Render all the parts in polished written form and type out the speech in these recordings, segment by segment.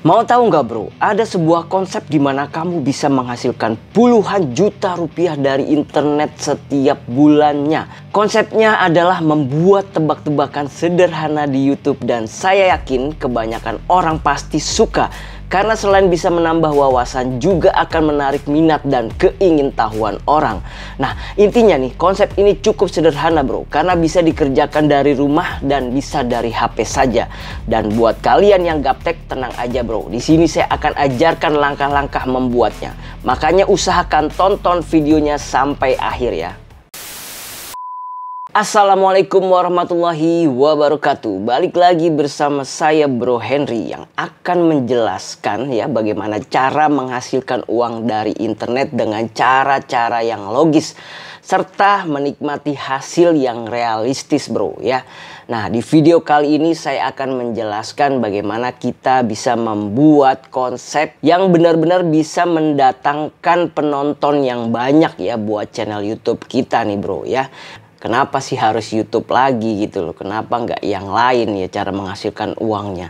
Mau tahu nggak bro, ada sebuah konsep di mana kamu bisa menghasilkan puluhan juta rupiah dari internet setiap bulannya. Konsepnya adalah membuat tebak-tebakan sederhana di YouTube dan saya yakin kebanyakan orang pasti suka. Karena selain bisa menambah wawasan juga akan menarik minat dan keingintahuan orang. Nah intinya nih konsep ini cukup sederhana bro. Karena bisa dikerjakan dari rumah dan bisa dari HP saja. Dan buat kalian yang gaptek tenang aja bro. Di sini saya akan ajarkan langkah-langkah membuatnya. Makanya usahakan tonton videonya sampai akhir ya. Assalamualaikum warahmatullahi wabarakatuh. Balik lagi bersama saya Bro Henry yang akan menjelaskan ya bagaimana cara menghasilkan uang dari internet dengan cara-cara yang logis serta menikmati hasil yang realistis bro ya. Nah di video kali ini saya akan menjelaskan bagaimana kita bisa membuat konsep yang benar-benar bisa mendatangkan penonton yang banyak ya buat channel YouTube kita nih bro ya. Kenapa sih harus YouTube lagi gitu loh? Kenapa nggak yang lain ya cara menghasilkan uangnya?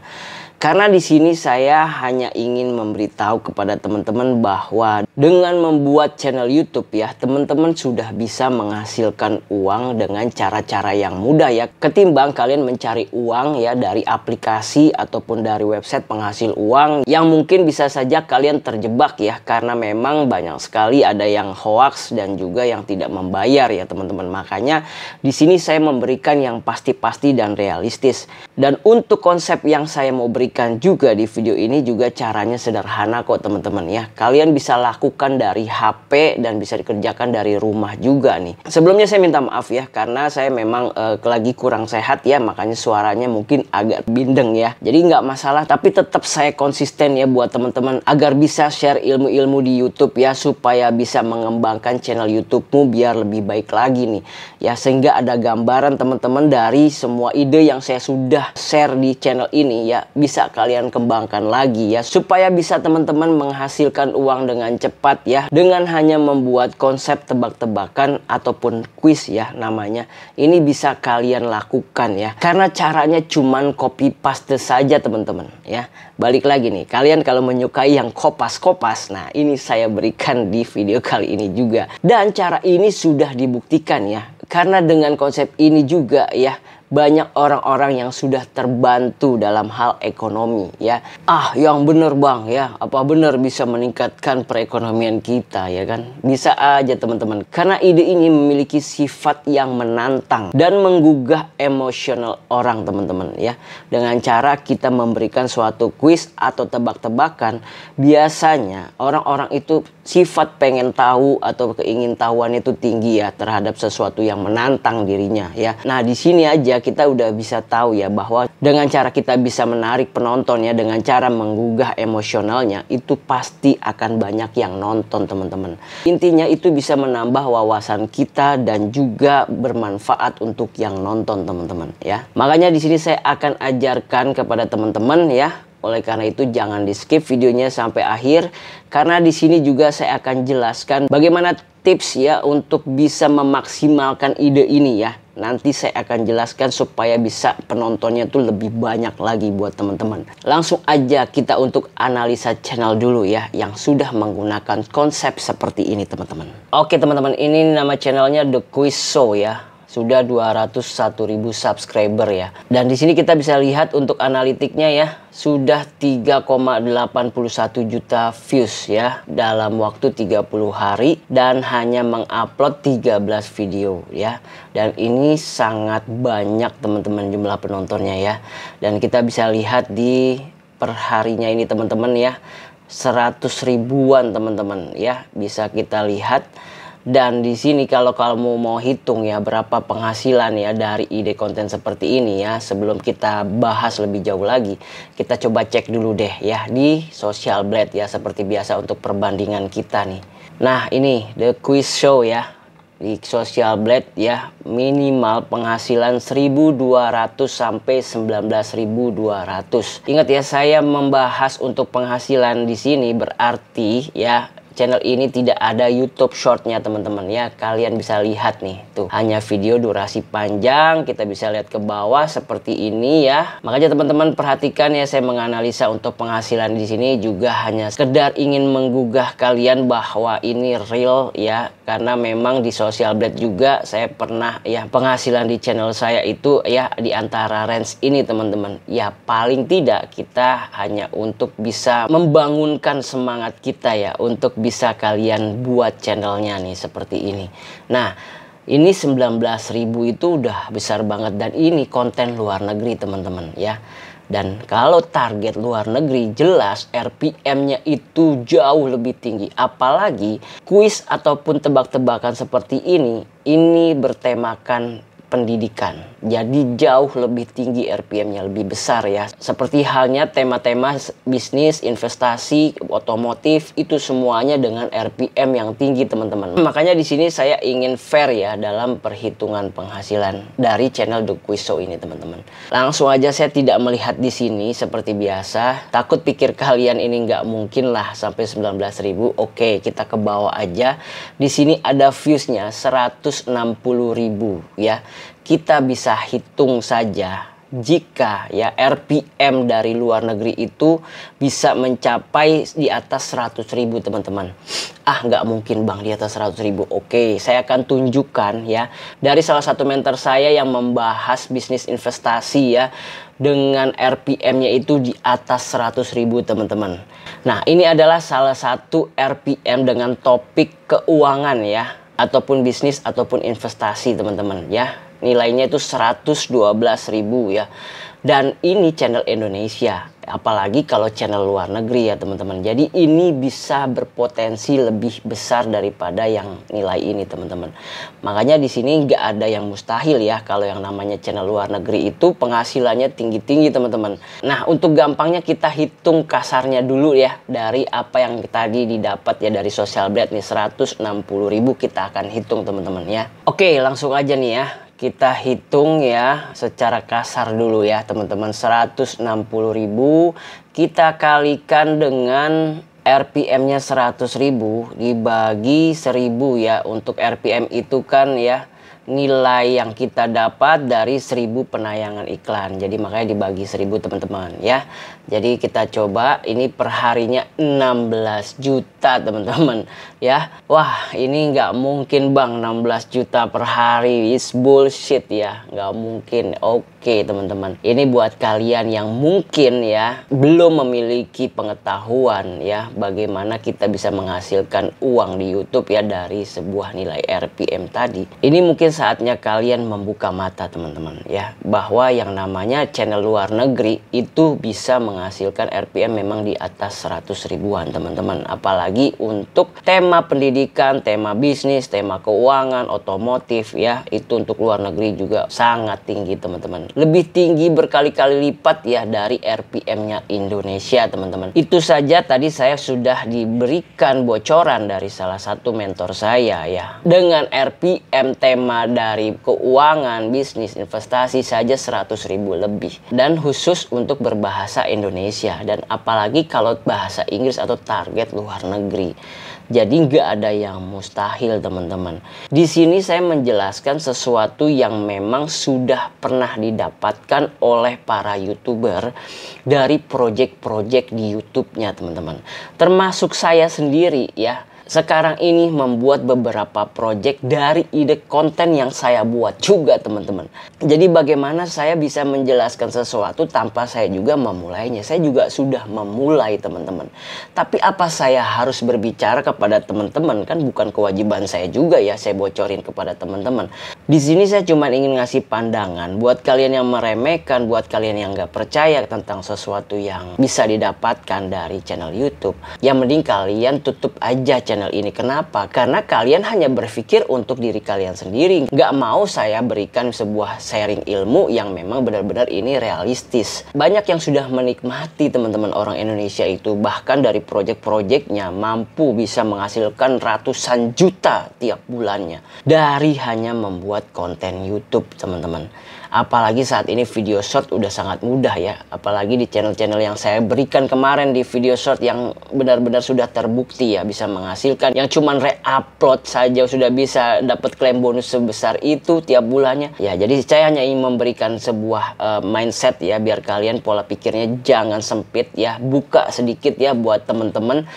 Karena di sini saya hanya ingin memberitahu kepada teman-teman bahwa dengan membuat channel YouTube ya, teman-teman sudah bisa menghasilkan uang dengan cara-cara yang mudah ya. Ketimbang kalian mencari uang ya dari aplikasi ataupun dari website penghasil uang yang mungkin bisa saja kalian terjebak ya. Karena memang banyak sekali ada yang hoax dan juga yang tidak membayar ya teman-teman. Makanya di sini saya memberikan yang pasti-pasti dan realistis. Dan untuk konsep yang saya mau berikan juga di video ini juga caranya sederhana kok teman-teman ya. Kalian bisa lakukan dari HP dan bisa dikerjakan dari rumah juga nih. Sebelumnya saya minta maaf ya karena saya memang lagi kurang sehat ya, makanya suaranya mungkin agak bindeng ya. Jadi nggak masalah, tapi tetap saya konsisten ya buat teman-teman agar bisa share ilmu-ilmu di YouTube ya, supaya bisa mengembangkan channel YouTube-mu biar lebih baik lagi nih ya, sehingga ada gambaran teman-teman dari semua ide yang saya sudah share di channel ini ya, bisa kalian kembangkan lagi ya, supaya bisa teman-teman menghasilkan uang dengan cepat ya, dengan hanya membuat konsep tebak-tebakan ataupun kuis ya namanya. Ini bisa kalian lakukan ya, karena caranya cuman copy paste saja teman-teman ya. Balik lagi nih, kalian kalau menyukai yang kopas-kopas, nah ini saya berikan di video kali ini juga. Dan cara ini sudah dibuktikan ya, karena dengan konsep ini juga ya banyak orang-orang yang sudah terbantu dalam hal ekonomi ya. Ah yang bener bang ya, apa bener bisa meningkatkan perekonomian kita ya kan? Bisa aja teman-teman, karena ide ini memiliki sifat yang menantang dan menggugah emosional orang teman-teman ya. Dengan cara kita memberikan suatu kuis atau tebak-tebakan, biasanya orang-orang itu sifat pengen tahu atau keingintahuan itu tinggi ya terhadap sesuatu yang menantang dirinya ya. Nah di sini aja kita udah bisa tahu ya bahwa dengan cara kita bisa menarik penonton ya, dengan cara menggugah emosionalnya, itu pasti akan banyak yang nonton teman-teman. Intinya itu bisa menambah wawasan kita dan juga bermanfaat untuk yang nonton teman-teman ya. Makanya di sini saya akan ajarkan kepada teman-teman ya. Oleh karena itu jangan di skip videonya sampai akhir, karena di sini juga saya akan jelaskan bagaimana tips ya untuk bisa memaksimalkan ide ini ya. Nanti saya akan jelaskan supaya bisa penontonnya tuh lebih banyak lagi buat teman-teman. Langsung aja kita untuk analisa channel dulu ya yang sudah menggunakan konsep seperti ini teman-teman. Oke teman-teman, ini nama channelnya The Quiz Show ya. Sudah 201.000 subscriber ya. Dan di sini kita bisa lihat untuk analitiknya ya, sudah 3,81 juta views ya dalam waktu 30 hari dan hanya mengupload 13 video ya. Dan ini sangat banyak teman-teman jumlah penontonnya ya. Dan kita bisa lihat di perharinya ini teman-teman ya, 100 ribuan teman-teman ya, bisa kita lihat. Dan di sini kalau kamu mau hitung ya berapa penghasilan ya dari ide konten seperti ini ya, sebelum kita bahas lebih jauh lagi, kita coba cek dulu deh ya di Social Blade ya, seperti biasa untuk perbandingan kita nih. Nah ini The Quiz Show ya, di Social Blade ya, minimal penghasilan 1.200 sampai 19.200. Ingat ya, saya membahas untuk penghasilan di sini berarti ya channel ini tidak ada YouTube Short-nya teman-teman ya. Kalian bisa lihat nih, tuh hanya video durasi panjang. Kita bisa lihat ke bawah seperti ini ya. Makanya teman-teman perhatikan ya, saya menganalisa untuk penghasilan di sini juga hanya sekedar ingin menggugah kalian bahwa ini real ya. Karena memang di Social Blade juga saya pernah ya, penghasilan di channel saya itu ya di antara range ini teman-teman. Ya paling tidak kita hanya untuk bisa membangunkan semangat kita ya, untuk bisa kalian buat channelnya nih seperti ini. Nah ini 19.000 itu udah besar banget, dan ini konten luar negeri teman-teman ya. Dan kalau target luar negeri jelas RPM-nya itu jauh lebih tinggi. Apalagi kuis ataupun tebak-tebakan seperti ini bertemakan pendidikan. Jadi jauh lebih tinggi RPM-nya, lebih besar ya. Seperti halnya tema-tema bisnis, investasi, otomotif, itu semuanya dengan RPM yang tinggi teman-teman. Makanya di sini saya ingin fair ya dalam perhitungan penghasilan dari channel The Quiz Show ini teman-teman. Langsung aja, saya tidak melihat di sini seperti biasa. Takut pikir kalian ini nggak mungkin lah sampai 19.000. Oke, kita ke bawah aja. Di sini ada views-nya 160.000 ya. Kita bisa hitung saja jika ya RPM dari luar negeri itu bisa mencapai di atas 100.000 teman-teman. Nggak mungkin bang di atas 100.000. Oke, saya akan tunjukkan ya dari salah satu mentor saya yang membahas bisnis investasi ya, dengan RPM-nya itu di atas 100.000 teman-teman. Nah ini adalah salah satu RPM dengan topik keuangan ya, ataupun bisnis ataupun investasi teman-teman ya. Nilainya itu 112.000 ya. Dan ini channel Indonesia, apalagi kalau channel luar negeri ya teman-teman. Jadi ini bisa berpotensi lebih besar daripada yang nilai ini teman-teman. Makanya di sini nggak ada yang mustahil ya kalau yang namanya channel luar negeri itu penghasilannya tinggi-tinggi teman-teman. Nah untuk gampangnya kita hitung kasarnya dulu ya, dari apa yang tadi didapat ya dari Social Blade nih 160.000 kita akan hitung teman-teman ya. Oke, langsung aja nih ya. Kita hitung ya secara kasar dulu ya teman-teman. 160.000 kita kalikan dengan RPM-nya 100.000 dibagi 1.000 ya. Untuk RPM itu kan ya nilai yang kita dapat dari 1.000 penayangan iklan. Jadi makanya dibagi 1.000 teman-teman ya. Jadi kita coba ini per harinya 16 juta teman-teman ya. Wah ini nggak mungkin bang 16 juta per hari, is bullshit ya, nggak mungkin. Oke teman-teman, ini buat kalian yang mungkin ya belum memiliki pengetahuan ya bagaimana kita bisa menghasilkan uang di YouTube ya dari sebuah nilai RPM tadi. Ini mungkin saatnya kalian membuka mata teman-teman ya, bahwa yang namanya channel luar negeri itu bisa menghasilkan RPM memang di atas 100 ribuan teman-teman. Apalagi untuk tema pendidikan, tema bisnis, tema keuangan, otomotif ya, itu untuk luar negeri juga sangat tinggi teman-teman. Lebih tinggi berkali-kali lipat ya dari RPM-nya Indonesia teman-teman. Itu saja tadi saya sudah diberikan bocoran dari salah satu mentor saya ya. Dengan RPM tema dari keuangan, bisnis, investasi saja 100.000 lebih. Dan khusus untuk berbahasa Indonesia, dan apalagi kalau bahasa Inggris atau target luar negeri. Jadi nggak ada yang mustahil teman-teman. Di sini saya menjelaskan sesuatu yang memang sudah pernah didapatkan oleh para YouTuber dari project-project di YouTube-nya teman-teman. Termasuk saya sendiri ya. Sekarang ini membuat beberapa project dari ide konten yang saya buat juga teman-teman. Jadi bagaimana saya bisa menjelaskan sesuatu tanpa saya juga memulainya. Saya juga sudah memulai teman-teman. Tapi apa saya harus berbicara kepada teman-teman? Kan bukan kewajiban saya juga ya saya bocorin kepada teman-teman. Di sini saya cuma ingin ngasih pandangan buat kalian yang meremehkan, buat kalian yang nggak percaya tentang sesuatu yang bisa didapatkan dari channel YouTube. Yang mending kalian tutup aja channel ini. Kenapa? Karena kalian hanya berpikir untuk diri kalian sendiri. Nggak mau saya berikan sebuah sharing ilmu yang memang benar-benar ini realistis. Banyak yang sudah menikmati teman-teman orang Indonesia itu, bahkan dari project-projectnya mampu bisa menghasilkan ratusan juta tiap bulannya dari hanya membuat konten YouTube teman-teman. Apalagi saat ini video short udah sangat mudah ya. Apalagi di channel-channel yang saya berikan kemarin di video short yang benar-benar sudah terbukti ya bisa menghasilkan. Yang cuman re-upload saja sudah bisa dapat klaim bonus sebesar itu tiap bulannya. Ya jadi saya hanya ingin memberikan sebuah mindset ya biar kalian pola pikirnya jangan sempit ya. Buka sedikit ya buat teman-teman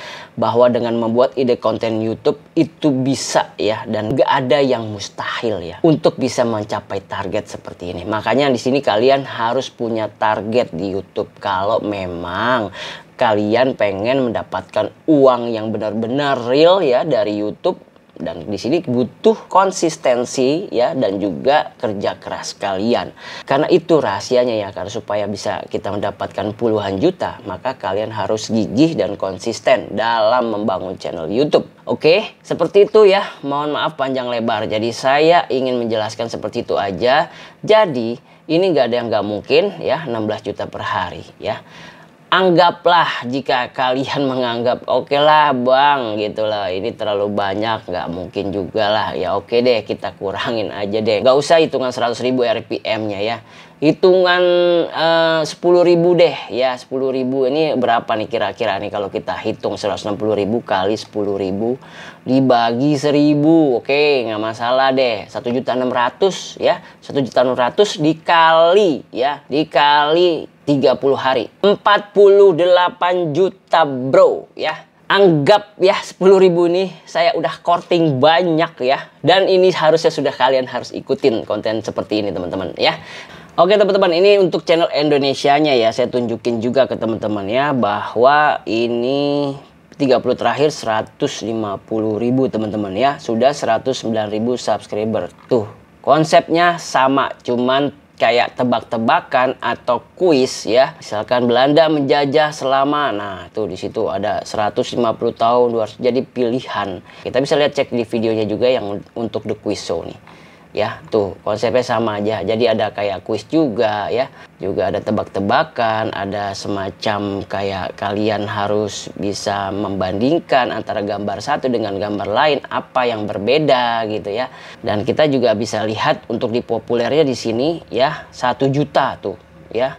bahwa dengan membuat ide konten YouTube itu bisa ya, dan gak ada yang mustahil ya untuk bisa mencapai target seperti ini. Makanya di sini kalian harus punya target di YouTube kalau memang kalian pengen mendapatkan uang yang benar-benar real ya dari YouTube. Dan di sini butuh konsistensi ya dan juga kerja keras kalian. Karena itu rahasianya ya, karena supaya bisa kita mendapatkan puluhan juta, maka kalian harus gigih dan konsisten dalam membangun channel YouTube. Oke, seperti itu ya. Mohon maaf panjang lebar. Jadi saya ingin menjelaskan seperti itu aja. Jadi ini gak ada yang gak mungkin ya, 16 juta per hari ya. Anggaplah jika kalian menganggap oke lah bang gitu lah, ini terlalu banyak, nggak mungkin juga lah ya. Oke deh, kita kurangin aja deh, nggak usah hitungan 100.000 RPM nya ya, hitungan 10.000 deh ya. 10.000 ini berapa nih kira-kira nih kalau kita hitung 160.000 kali 10.000 dibagi 1.000. Oke, nggak masalah deh, 1.600.000 ya. 1.600.000 dikali ya, dikali 30 hari, 48 juta bro ya. Anggap ya 10.000 ini saya udah korting banyak ya. Dan ini harusnya sudah kalian harus ikutin konten seperti ini teman-teman ya. Oke teman-teman, ini untuk channel Indonesianya ya. Saya tunjukin juga ke teman-teman ya bahwa ini 30 terakhir 150.000 teman-teman ya. Sudah 109.000 subscriber. Tuh konsepnya sama, cuman kayak tebak-tebakan atau kuis ya. Misalkan Belanda menjajah selama, nah tuh di situ ada 150 tahun, 200, jadi pilihan. Kita bisa lihat, cek di videonya juga yang untuk the quiz show nih. Ya, tuh konsepnya sama aja. Jadi ada kayak kuis juga ya. Juga ada tebak-tebakan, ada semacam kayak kalian harus bisa membandingkan antara gambar satu dengan gambar lain, apa yang berbeda gitu ya. Dan kita juga bisa lihat untuk di populernya di sini ya, 1 juta tuh ya.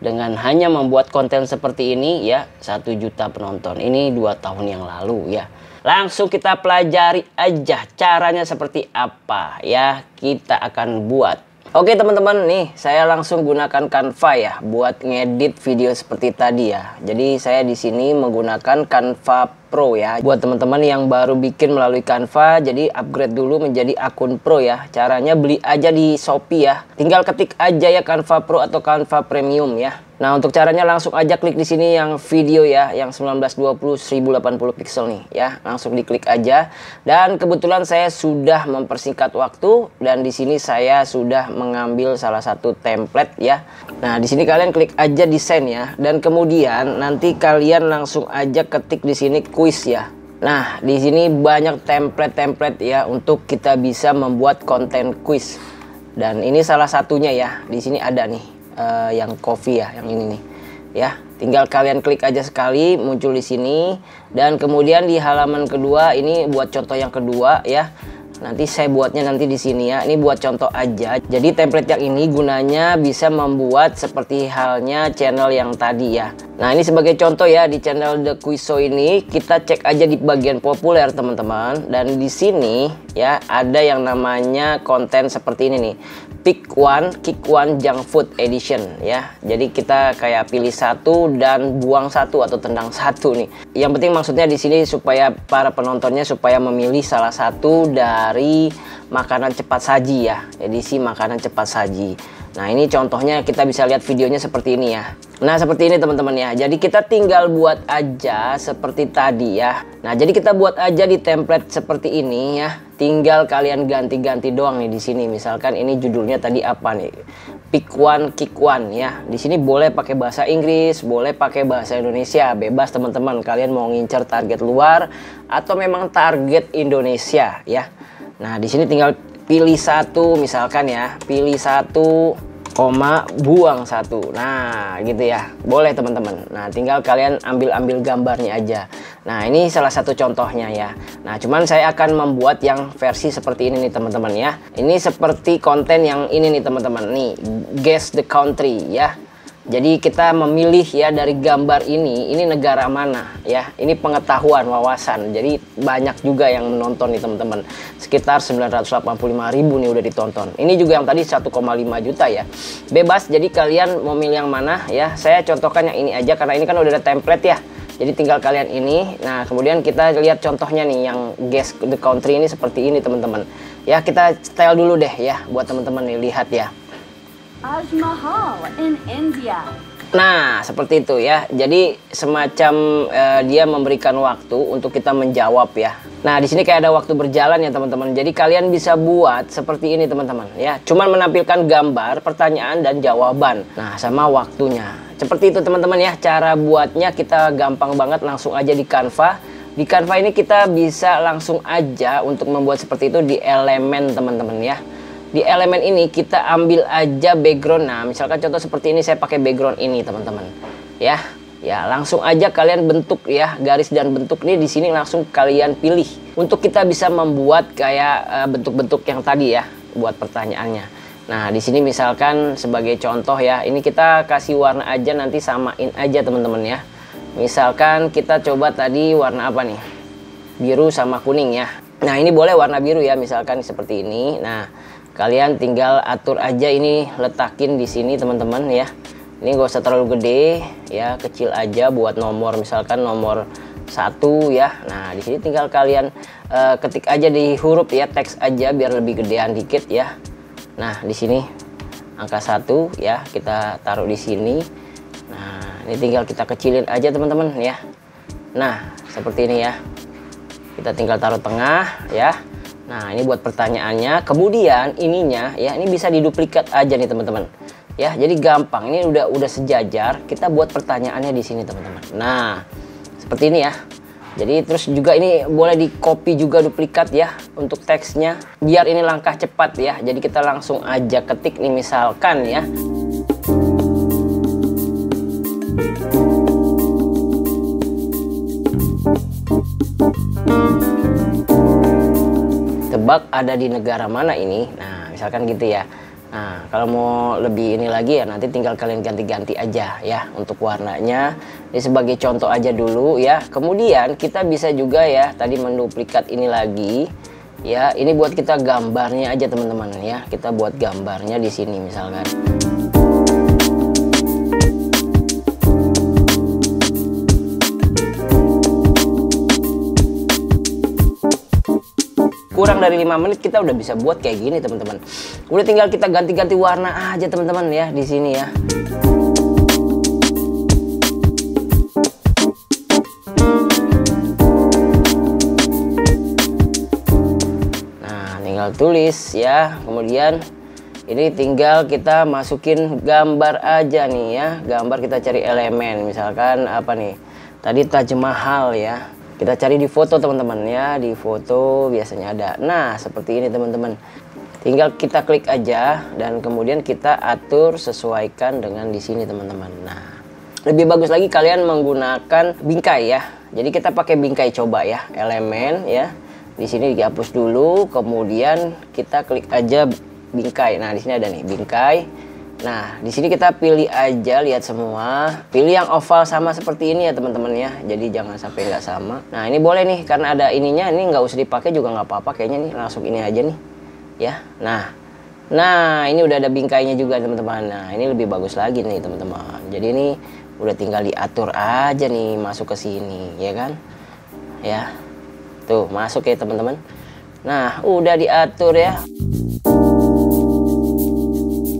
Dengan hanya membuat konten seperti ini ya, 1 juta penonton. Ini 2 tahun yang lalu ya. Langsung kita pelajari aja caranya seperti apa ya, kita akan buat. Oke teman-teman, nih saya langsung gunakan Canva ya buat ngedit video seperti tadi ya. Jadi saya di sini menggunakan Canva Pro ya. Buat teman-teman yang baru bikin melalui Canva, jadi upgrade dulu menjadi akun Pro ya. Caranya beli aja di Shopee ya. Tinggal ketik aja ya Canva Pro atau Canva Premium ya. Nah, untuk caranya langsung aja klik di sini yang video ya, yang 1920 1080 pixel nih ya. Langsung diklik aja. Dan kebetulan saya sudah mempersingkat waktu dan di sini saya sudah mengambil salah satu template ya. Nah, di sini kalian klik aja desain ya, dan kemudian nanti kalian langsung aja ketik di sini kuis ya. Nah, di sini banyak template-template ya untuk kita bisa membuat konten kuis. Dan ini salah satunya ya. Di sini ada nih yang coffee ya, yang ini nih ya. Tinggal kalian klik aja sekali, muncul di sini. Dan kemudian di halaman kedua ini buat contoh yang kedua ya. Nanti saya buatnya nanti di sini ya. Ini buat contoh aja. Jadi template yang ini gunanya bisa membuat seperti halnya channel yang tadi ya. Nah, ini sebagai contoh ya, di channel The Quiz Show ini kita cek aja di bagian populer teman-teman. Dan di sini ya ada yang namanya konten seperti ini nih. Pick one, kick one, junk food edition ya. Jadi kita kayak pilih satu dan buang satu atau tendang satu nih. Yang penting maksudnya di sini supaya para penontonnya supaya memilih salah satu dari makanan cepat saji ya. Edisi makanan cepat saji. Nah, ini contohnya kita bisa lihat videonya seperti ini ya. Nah, seperti ini teman-teman ya. Jadi kita tinggal buat aja seperti tadi ya. Nah, jadi kita buat aja di template seperti ini ya. Tinggal kalian ganti-ganti doang nih di sini. Misalkan ini judulnya tadi apa nih? Pick one, kick one ya. Di sini boleh pakai bahasa Inggris, boleh pakai bahasa Indonesia. Bebas teman-teman. Kalian mau ngincer target luar atau memang target Indonesia ya. Nah, di sini tinggal pilih satu misalkan ya. Pilih satu koma, buang 1. Nah, gitu ya. Boleh teman-teman. Nah, tinggal kalian ambil gambarnya aja. Nah, ini salah satu contohnya ya. Nah, cuman saya akan membuat yang versi seperti ini nih teman-teman ya. Ini seperti konten yang ini nih teman-teman. Nih, guess the country ya. Jadi kita memilih ya dari gambar ini negara mana ya. Ini pengetahuan, wawasan. Jadi banyak juga yang menonton nih teman-teman. Sekitar 985.000 nih udah ditonton. Ini juga yang tadi 1,5 juta ya. Bebas, jadi kalian mau milih yang mana ya. Saya contohkan yang ini aja karena ini kan udah ada template ya. Jadi tinggal kalian ini. Nah, kemudian kita lihat contohnya nih yang guess the country ini seperti ini teman-teman. Ya, kita setel dulu deh ya buat teman-teman nih lihat ya. Taj Mahal in India. Nah, seperti itu ya. Jadi semacam dia memberikan waktu untuk kita menjawab ya. Nah, di sini kayak ada waktu berjalan ya teman-teman. Jadi kalian bisa buat seperti ini teman-teman ya. Cuman menampilkan gambar, pertanyaan dan jawaban. Nah, sama waktunya. Seperti itu teman-teman ya. Cara buatnya kita gampang banget, langsung aja di Canva. Di Canva ini kita bisa langsung aja untuk membuat seperti itu di elemen teman-teman ya. Di elemen ini kita ambil aja background. Nah, misalkan contoh seperti ini saya pakai background ini teman-teman ya. Ya, langsung aja kalian bentuk ya, garis dan bentuk ini di sini langsung kalian pilih untuk kita bisa membuat kayak bentuk-bentuk yang tadi ya buat pertanyaannya. Nah, di sini misalkan sebagai contoh ya, ini kita kasih warna aja, nanti samain aja teman-teman ya. Misalkan kita coba tadi warna apa nih, biru sama kuning ya. Nah, ini boleh warna biru ya, misalkan seperti ini. Nah, kalian tinggal atur aja ini, letakin di sini teman-teman ya. Ini gak usah terlalu gede ya, kecil aja buat nomor, misalkan nomor 1 ya. Nah, di sini tinggal kalian ketik aja di huruf ya, teks aja biar lebih gedean dikit ya. Nah, di sini angka 1 ya, kita taruh di sini. Nah, ini tinggal kita kecilin aja teman-teman ya. Nah, seperti ini ya. Kita tinggal taruh tengah ya. Nah, ini buat pertanyaannya. Kemudian ininya ya, ini bisa diduplikat aja nih teman-teman. Ya, jadi gampang. Ini udah sejajar. Kita buat pertanyaannya di sini teman-teman. Nah, seperti ini ya. Jadi terus juga ini boleh di copy juga duplikat ya untuk teksnya. Biar ini langkah cepat ya. Jadi kita langsung aja ketik nih misalkan ya. Tebak ada di negara mana ini. Nah, misalkan gitu ya. Nah, kalau mau lebih ini lagi ya nanti tinggal kalian ganti-ganti aja ya untuk warnanya. Ini sebagai contoh aja dulu ya. Kemudian kita bisa juga ya tadi menduplikat ini lagi ya. Ini buat kita gambarnya aja teman-teman ya. Kita buat gambarnya di sini misalkan. Kurang dari 5 menit kita udah bisa buat kayak gini teman-teman. Udah tinggal kita ganti-ganti warna aja teman-teman ya di sini ya. Nah, tinggal tulis ya. Kemudian ini tinggal kita masukin gambar aja nih ya. Gambar kita cari elemen. Misalkan apa nih? Tadi Taj Mahal ya. Kita cari di foto teman-teman ya, di foto biasanya ada. Nah, seperti ini teman-teman. Tinggal kita klik aja dan kemudian kita atur sesuaikan dengan di sini teman-teman. Nah, lebih bagus lagi kalian menggunakan bingkai ya. Jadi kita pakai bingkai coba ya, elemen ya. Di sini dihapus dulu, kemudian kita klik aja bingkai. Nah, di sini ada nih bingkai. Nah, di sini kita pilih aja, lihat semua. Pilih yang oval sama seperti ini ya teman-teman ya. Jadi jangan sampai nggak sama. Nah, ini boleh nih karena ada ininya. Ini nggak usah dipakai juga nggak apa-apa kayaknya nih. Langsung ini aja nih. Ya, nah ini udah ada bingkainya juga teman-teman. Nah, ini lebih bagus lagi nih teman-teman. Jadi ini udah tinggal diatur aja nih masuk ke sini, ya kan? Ya, tuh masuk ya teman-teman. Nah, udah diatur ya.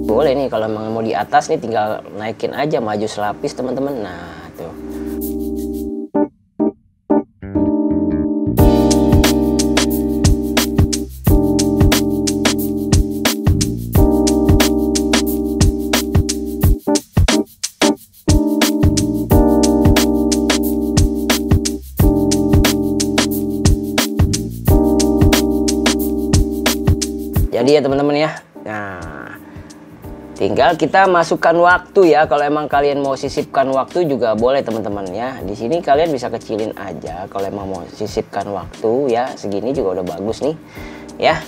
Boleh nih kalau mau di atas nih tinggal naikin aja maju selapis teman-teman. Nah, tuh. Jadi ya teman-teman ya. Nah, Tinggal kita masukkan waktu ya. Kalau emang kalian mau sisipkan waktu juga boleh teman-teman ya. Di sini kalian bisa kecilin aja kalau emang mau sisipkan waktu ya. Segini juga udah bagus nih ya.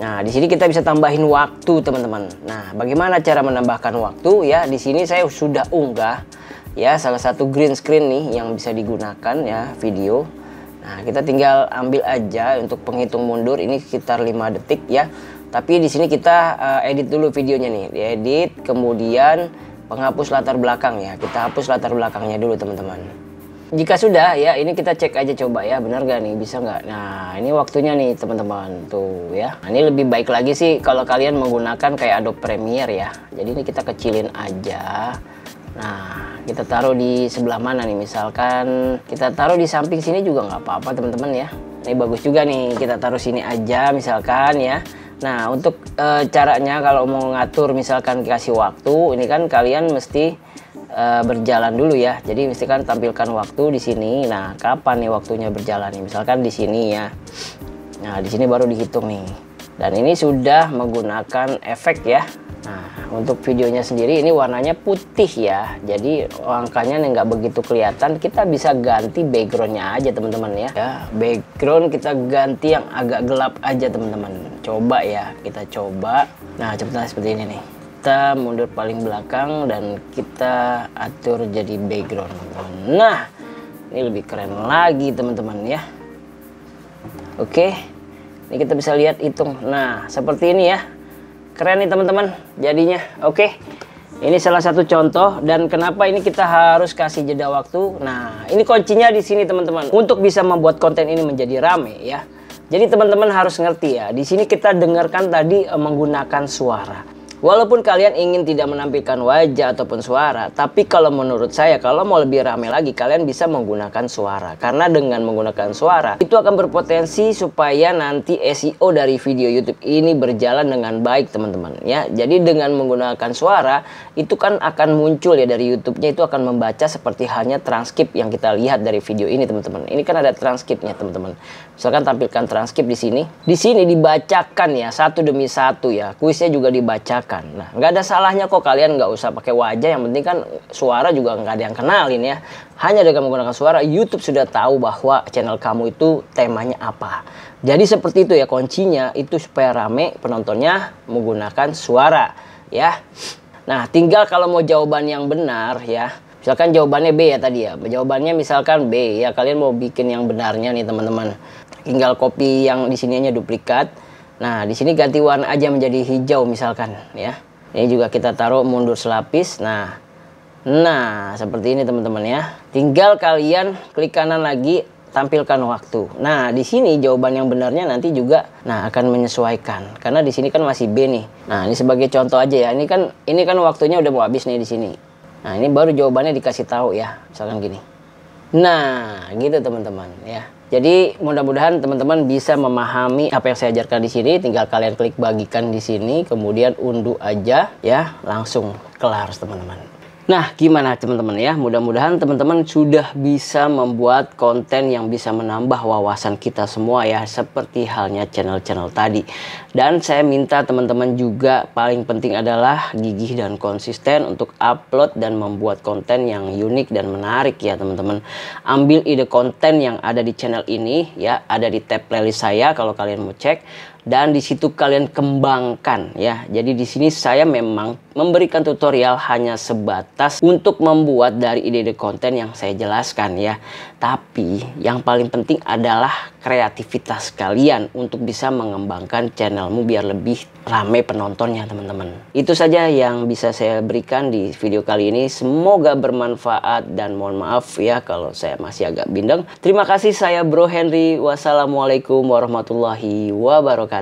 Nah, di sini kita bisa tambahin waktu teman-teman. Nah, bagaimana cara menambahkan waktu ya? Di sini saya sudah unggah ya salah satu green screen nih yang bisa digunakan ya video. Nah, kita tinggal ambil aja untuk penghitung mundur ini sekitar 5 detik ya. Tapi di sini kita edit dulu videonya nih, diedit, kemudian penghapus latar belakang ya. Kita hapus latar belakangnya dulu teman-teman. Jika sudah ya, ini kita cek aja coba ya, benar gak nih, bisa nggak? Nah, ini waktunya nih teman-teman, tuh ya. Nah, ini lebih baik lagi sih kalau kalian menggunakan kayak Adobe Premiere ya. Jadi ini kita kecilin aja. Nah, kita taruh di sebelah mana nih? Misalkan kita taruh di samping sini juga nggak apa-apa teman-teman ya. Ini bagus juga nih, kita taruh sini aja misalkan ya. Nah, untuk caranya kalau mau ngatur misalkan kasih waktu, ini kan kalian mesti berjalan dulu ya. Jadi mesti kan tampilkan waktu di sini. Nah, kapan nih waktunya berjalan nih? Misalkan di sini ya. Nah, di sini baru dihitung nih. Dan ini sudah menggunakan efek ya. Nah, untuk videonya sendiri ini warnanya putih ya. Jadi angkanya nggak begitu kelihatan. Kita bisa ganti backgroundnya aja teman-teman ya. Background kita ganti yang agak gelap aja teman-teman. Coba ya, kita coba. Nah, contohnya seperti ini nih. Kita mundur paling belakang dan kita atur jadi background. Nah, ini lebih keren lagi teman-teman ya. Oke, ini kita bisa lihat hitung. Nah, seperti ini ya. Keren nih teman-teman jadinya. Oke, ini salah satu contoh. Dan kenapa ini kita harus kasih jeda waktu? Nah, ini kuncinya di sini teman-teman. Untuk bisa membuat konten ini menjadi rame ya. Jadi teman-teman harus ngerti ya. Di sini kita dengarkan tadi menggunakan suara. Walaupun kalian ingin tidak menampilkan wajah ataupun suara, tapi kalau menurut saya kalau mau lebih ramai lagi kalian bisa menggunakan suara. Karena dengan menggunakan suara itu akan berpotensi supaya nanti SEO dari video YouTube ini berjalan dengan baik teman-teman ya. Jadi dengan menggunakan suara itu kan akan muncul ya dari YouTube-nya, itu akan membaca seperti halnya transkrip yang kita lihat dari video ini teman-teman. Ini kan ada transkripnya teman-teman. Misalkan tampilkan transkrip di sini. Di sini dibacakan ya satu demi satu ya. Kuisnya juga dibacakan. Nah, nggak ada salahnya kok kalian nggak usah pakai wajah, yang penting kan suara juga nggak ada yang kenalin ya. Hanya dengan menggunakan suara, YouTube sudah tahu bahwa channel kamu itu temanya apa. Jadi seperti itu ya kuncinya, itu supaya rame penontonnya menggunakan suara ya. Nah, tinggal kalau mau jawaban yang benar ya. Misalkan jawabannya B ya tadi ya. Jawabannya misalkan B ya, kalian mau bikin yang benarnya nih teman-teman. Tinggal copy yang di sininya duplikat. Nah, di sini ganti warna aja menjadi hijau misalkan ya. Ini juga kita taruh mundur selapis. Nah, seperti ini teman-teman ya. Tinggal kalian klik kanan lagi, tampilkan waktu. Nah, di sini jawaban yang benarnya nanti juga akan menyesuaikan. Karena di sini kan masih B nih. Nah, ini sebagai contoh aja ya. Ini kan waktunya udah mau habis nih di sini. Nah, ini baru jawabannya dikasih tahu ya. Misalkan gini. Nah, gitu teman-teman ya. Jadi mudah-mudahan teman-teman bisa memahami apa yang saya ajarkan di sini. Tinggal kalian klik bagikan di sini, kemudian unduh aja ya, langsung kelar teman-teman. Nah, gimana teman-teman ya? Mudah-mudahan teman-teman sudah bisa membuat konten yang bisa menambah wawasan kita semua ya, seperti halnya channel-channel tadi. Dan saya minta teman-teman juga paling penting adalah gigih dan konsisten untuk upload dan membuat konten yang unik dan menarik ya teman-teman. Ambil ide konten yang ada di channel ini ya, ada di tab playlist saya kalau kalian mau cek. Dan di situ kalian kembangkan ya. Jadi di sini saya memang memberikan tutorial hanya sebatas untuk membuat dari ide-ide konten yang saya jelaskan ya. Tapi yang paling penting adalah kreativitas kalian untuk bisa mengembangkan channelmu biar lebih ramai penontonnya teman-teman. Itu saja yang bisa saya berikan di video kali ini. Semoga bermanfaat dan mohon maaf ya kalau saya masih agak bindeng. Terima kasih, saya Bro Henry. Wassalamualaikum warahmatullahi wabarakatuh.